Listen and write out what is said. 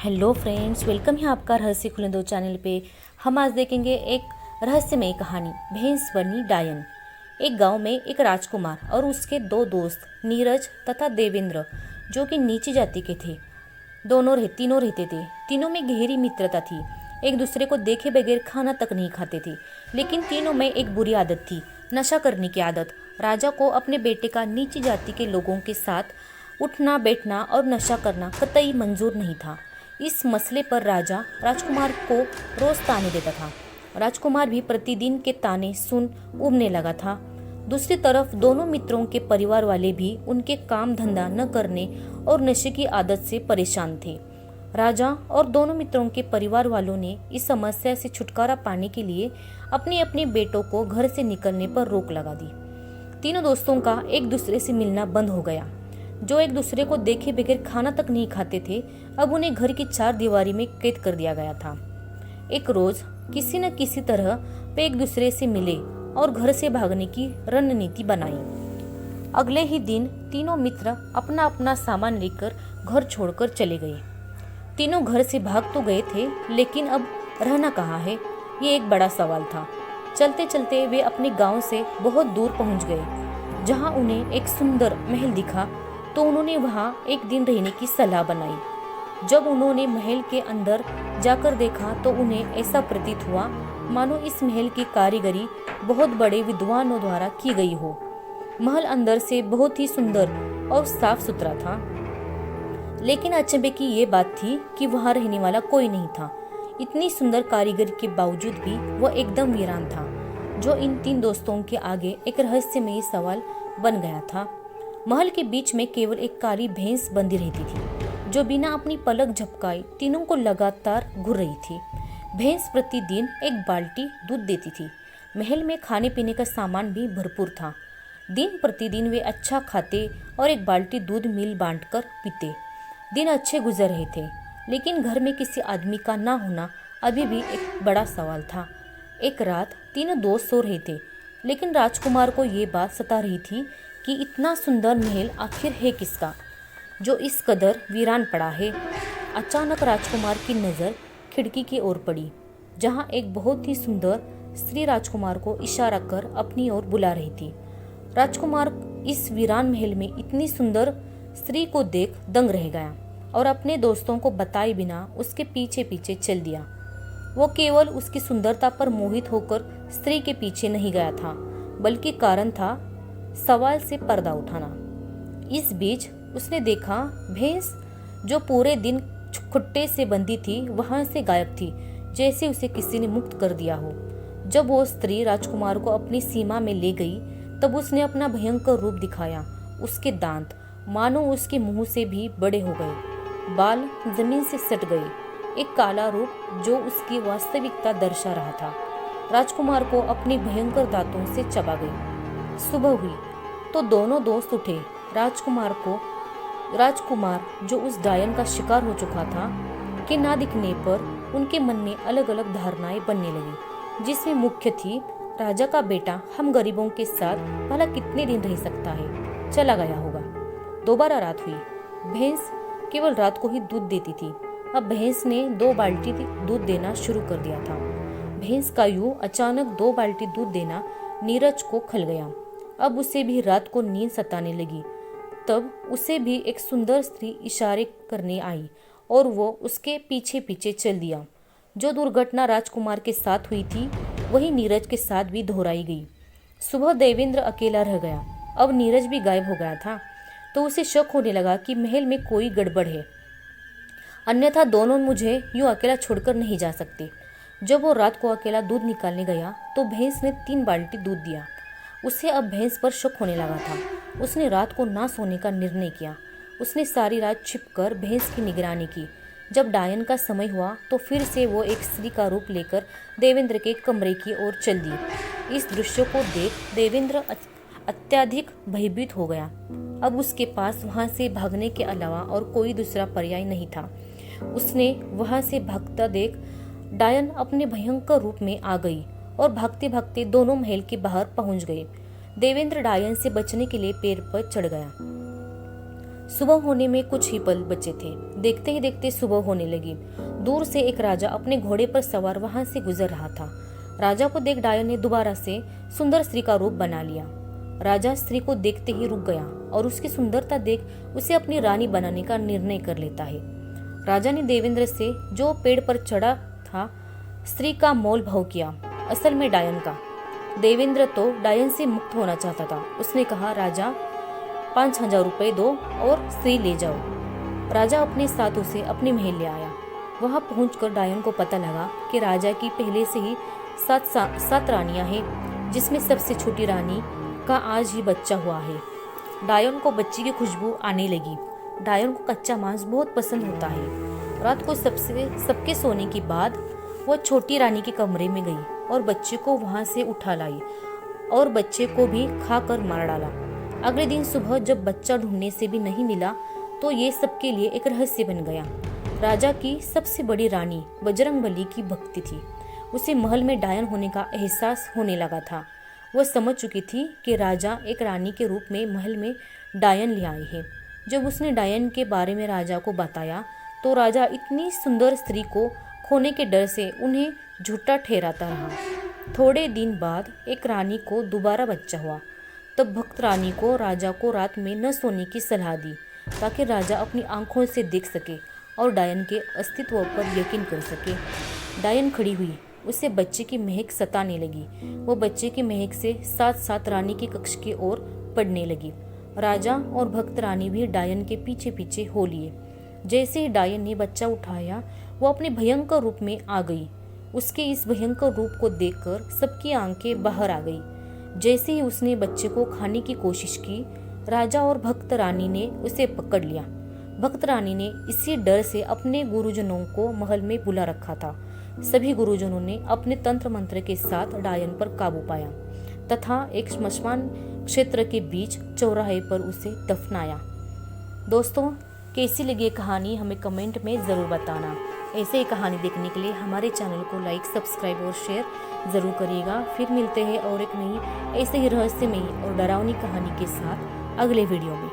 Hello friends, welcome है आपका रहस्य खुले दो चैनल पे। हम आज देखेंगे एक रहस्यमय कहानी, भैंस बनी डायन। एक गांव में एक राजकुमार और उसके दो दोस्त नीरज तथा देवेंद्र, जो कि नीची जाति के थे, तीनों रहते थे। तीनों में गहरी मित्रता थी, एक दूसरे को देखे बगैर खाना तक नहीं खाते थे। लेकिन तीनों में एक बुरी आदत थी, नशा करने की आदत। राजा को अपने बेटे का नीची जाति के लोगों के साथ उठना बैठना और नशा करना कतई मंजूर नहीं था। इस मसले पर राजा राजकुमार को रोज ताने देता था। राजकुमार भी प्रतिदिन के ताने सुन उबने लगा था। दूसरी तरफ दोनों मित्रों के परिवार वाले भी उनके काम धंधा न करने और नशे की आदत से परेशान थे। राजा और दोनों मित्रों के परिवार वालों ने इस समस्या से छुटकारा पाने के लिए अपने अपने बेटों को घर से निकलने पर रोक लगा दी। तीनों दोस्तों का एक दूसरे से मिलना बंद हो गया। जो एक दूसरे को देखे बगैर खाना तक नहीं खाते थे, अब उन्हें घर की चार दीवारी में कैद कर दिया गया था। एक रोज किसी न किसी तरह वे एक दूसरे से मिले और घर से भागने की रणनीति बनाई। अगले ही दिन तीनों मित्र अपना अपना सामान लेकर घर छोड़कर चले गए। तीनों घर से भाग तो गए थे, लेकिन अब रहना कहाँ है, ये एक बड़ा सवाल था। चलते चलते वे अपने गांव से बहुत दूर पहुंच गए। जहां उन्हें एक सुंदर महल दिखा तो उन्होंने वहां एक दिन रहने की सलाह बनाई। जब उन्होंने महल के अंदर जाकर देखा तो उन्हें ऐसा प्रतीत हुआ मानो इस महल की कारीगरी बहुत बड़े विद्वानों द्वारा की गई हो। महल अंदर से बहुत ही सुंदर और साफ सुथरा था, लेकिन अचंभे की ये बात थी कि वहां रहने वाला कोई नहीं था। इतनी सुंदर कारीगरी के बावजूद भी वह एकदम वीरान था, जो इन तीन दोस्तों के आगे एक रहस्यमय सवाल बन गया था। महल के बीच में केवल एक काली भैंस बंधी रहती थी, जो बिना अपनी पलक झपकाए तीनों को लगातार घूर रही थी। भैंस प्रतिदिन एक बाल्टी दूध देती थी। महल में खाने पीने का सामान भी भरपूर था। दिन प्रतिदिन वे अच्छा खाते और एक बाल्टी दूध मिल बांटकर पीते। दिन अच्छे गुजर रहे थे, लेकिन घर में किसी आदमी का ना होना अभी भी एक बड़ा सवाल था। एक रात तीनों दोस्त सो रहे थे, लेकिन राजकुमार को ये बात सता रही थी कि इतना सुंदर महल आखिर है किसका, जो इस कदर वीरान पड़ा है। अचानक राजकुमार की नज़र खिड़की की ओर पड़ी, जहां एक बहुत ही सुंदर स्त्री राजकुमार को इशारा कर अपनी ओर बुला रही थी। राजकुमार इस वीरान महल में इतनी सुंदर स्त्री को देख दंग रह गया और अपने दोस्तों को बताए बिना उसके पीछे पीछे चल दिया। वो केवल उसकी सुंदरता पर मोहित होकर स्त्री के पीछे नहीं गया था, बल्कि कारण था सवाल से पर्दा उठाना। इस बीच उसने देखा भैंस, जो पूरे दिन खुट्टे से बंधी थी, वहां से गायब थी, जैसे उसे किसी ने मुक्त कर दिया हो। जब वो स्त्री राजकुमार को अपनी सीमा में ले गई, तब उसने अपना भयंकर रूप दिखाया। उसके दांत मानो उसके मुंह से भी बड़े हो गए, बाल जमीन से सट गए, एक काला रूप जो उसकी वास्तविकता दर्शा रहा था। राजकुमार को अपने भयंकर दांतों से चबा गई। सुबह हुई तो दोनों दोस्त उठे। राजकुमार जो उस डायन का शिकार हो चुका था, के ना दिखने पर उनके मन में अलग अलग धारणाएं बनने लगी, जिसमें मुख्य थी राजा का बेटा हम गरीबों के साथ भला कितने दिन रह सकता है, चला गया होगा। दोबारा रात हुई। भैंस केवल रात को ही दूध देती थी, अब भैंस ने 2 बाल्टी दूध देना शुरू कर दिया था। भैंस का यूं अचानक 2 बाल्टी दूध देना नीरज को खल गया। अब उसे भी रात को नींद सताने लगी। तब उसे भी एक सुंदर स्त्री इशारे करने आई और वो उसके पीछे पीछे चल दिया। जो दुर्घटना राजकुमार के साथ हुई थी, वही नीरज के साथ भी दोहराई गई। सुबह देवेंद्र अकेला रह गया। अब नीरज भी गायब हो गया था, तो उसे शक होने लगा कि महल में कोई गड़बड़ है, अन्यथा दोनों मुझे यूं अकेला छोड़कर नहीं जा सकते। जब वो रात को अकेला दूध निकालने गया तो भैंस ने 3 बाल्टी दूध दिया। उसे अब भैंस पर शक होने लगा था। उसने रात को ना सोने का निर्णय किया। उसने सारी रात छिपकर भैंस की निगरानी की। जब डायन का समय हुआ तो फिर से वो एक स्त्री का रूप लेकर देवेंद्र के कमरे की ओर चल दी। इस दृश्य को देख देवेंद्र अत्यधिक भयभीत हो गया। अब उसके पास वहां से भागने के अलावा और कोई दूसरा पर्याय नहीं था। उसने वहां से भागता देख डायन अपने भयंकर रूप में आ गई और भागते भागते दोनों महल के बाहर पहुंच गए। देवेंद्र डायन से बचने के लिए पेड़ पर चढ़ गया। सुबह होने में कुछ ही पल बचे थे। देखते ही देखते सुबह होने लगी। दूर से एक राजा अपने घोड़े पर सवार वहां से गुजर रहा था। राजा को देख डायन ने दोबारा से सुंदर स्त्री का रूप बना लिया। राजा स्त्री को देखते ही रुक गया और उसकी सुंदरता देख उसे अपनी रानी बनाने का निर्णय कर लेता है। राजा ने देवेंद्र से, जो पेड़ पर चढ़ा था, स्त्री का मोल भाव किया, असल में डायन का। देवेंद्र तो डायन से मुक्त होना चाहता था। उसने कहा, राजा 5,000 रुपए दो और स्त्री ले जाओ। राजा अपने साथ उसे अपने महल ले आया। वहां पहुंचकर डायन को पता लगा कि राजा की पहले से ही सात रानियां हैं, जिसमें सबसे छोटी रानी का आज ही बच्चा हुआ है। डायन को बच्ची की खुशबू आने लगी। डायन को कच्चा मांस बहुत पसंद होता है। रात को सबके सोने के बाद वह छोटी रानी के कमरे में गई और बच्चे को वहां से उठा लाई और बच्चे को भी खाकर मार डाला। अगले दिन सुबह जब बच्चा ढूंढने से भी नहीं मिला तो ये सबके लिए एक रहस्य बन गया। राजा की सबसे बड़ी रानी बजरंगबली की भक्ति थी। उसे महल में डायन होने का एहसास होने लगा था। वह समझ चुकी थी कि राजा एक रानी के रूप में महल में डायन ले आए हैं। जब उसने डायन के बारे में राजा को बताया तो राजा इतनी सुंदर स्त्री को खोने के डर से उन्हें झूठा ठहराता रहा। थोड़े दिन बाद एक रानी को दोबारा बच्चा हुआ। तब भक्त रानी को राजा को रात में न सोने की सलाह दी ताकि राजा अपनी आंखों से देख सके और डायन के अस्तित्व पर यकीन कर सके। डायन खड़ी हुई। उसे बच्चे की महक सताने लगी। वो बच्चे की महक से साथ साथ रानी के कक्ष की ओर बढ़ने लगी। राजा और भक्त रानी भी डायन के पीछे पीछे हो लिए। जैसे ही डायन ने बच्चा उठाया, वो अपने भयंकर रूप में आ गई। उसके इस भयंकर रूप को देखकर सबकी आंखें बाहर आ गई। जैसे ही उसने बच्चे को खाने की कोशिश की, राजा और भक्त रानी ने उसे पकड़ लिया। भक्त रानी ने इसी डर से अपने गुरुजनों को महल में बुला रखा था। सभी गुरुजनों ने अपने तंत्र मंत्र के साथ डायन पर काबू पाया तथा एक श्मशान क्षेत्र के बीच चौराहे पर उसे दफनाया। दोस्तों, कैसी लगी ये कहानी हमें कमेंट में ज़रूर बताना। ऐसे ही कहानी देखने के लिए हमारे चैनल को लाइक, सब्सक्राइब और शेयर ज़रूर करिएगा। फिर मिलते हैं और एक नई ऐसे ही रहस्यमयी और डरावनी कहानी के साथ अगले वीडियो में।